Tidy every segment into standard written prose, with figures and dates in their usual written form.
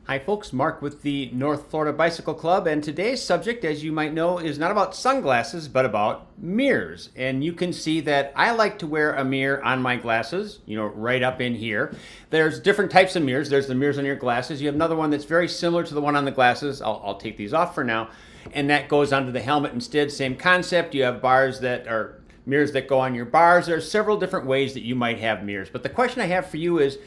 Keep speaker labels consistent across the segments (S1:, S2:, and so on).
S1: Hi folks, Mark with the North Florida Bicycle Club, and today's subject, as you might know, is not about sunglasses, but about mirrors. And you can see that I like to wear a mirror on my glasses, right up in here. There's different types of mirrors. There's the mirrors on your glasses. You have another one that's very similar to the one on the glasses. I'll take these off for now. And that goes onto the helmet instead. Same concept. You have bars that are mirrors that go on your bars. There are several different ways that you might have mirrors. But the question I have for you is,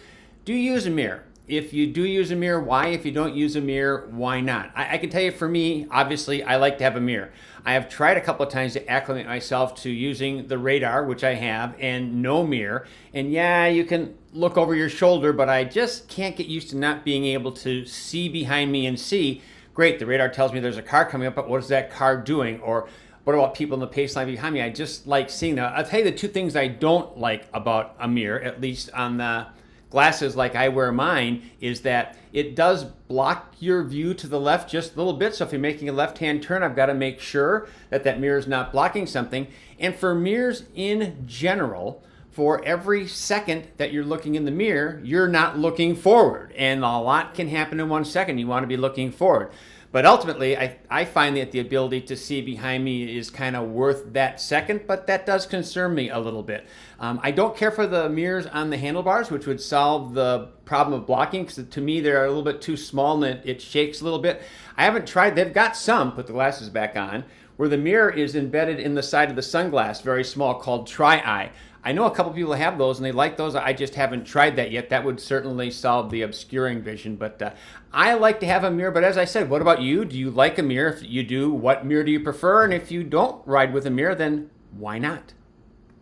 S1: do you use a mirror? If you do use a mirror, why? If you don't use a mirror, why not? I can tell you for me, obviously, I like to have a mirror. I have tried a couple of times to acclimate myself to using the radar, which I have, and no mirror. And yeah, you can look over your shoulder, but I just can't get used to not being able to see behind me and see, great, the radar tells me there's a car coming up, but what is that car doing? Or what about people in the pace line behind me? I just like seeing that. I'll tell you the two things I don't like about a mirror, at least on the glasses like I wear mine, is that it does block your view to the left just a little bit. So if you're making a left-hand turn, I've got to make sure that that mirror is not blocking something. And for mirrors in general, for every second that you're looking in the mirror, you're not looking forward. And a lot can happen in 1 second. You want to be looking forward. But ultimately, I find that the ability to see behind me is kind of worth that second, but that does concern me a little bit. I don't care for the mirrors on the handlebars, which would solve the problem of blocking, because to me they're a little bit too small and it shakes a little bit. I haven't tried, they've got some, put the glasses back on, where the mirror is embedded in the side of the sunglass, very small, called Tri-Eye. I know a couple people have those and they like those. I just haven't tried that yet. That would certainly solve the obscuring vision. But I like to have a mirror. But as I said, what about you? Do you like a mirror? If you do, what mirror do you prefer? And if you don't ride with a mirror, then why not?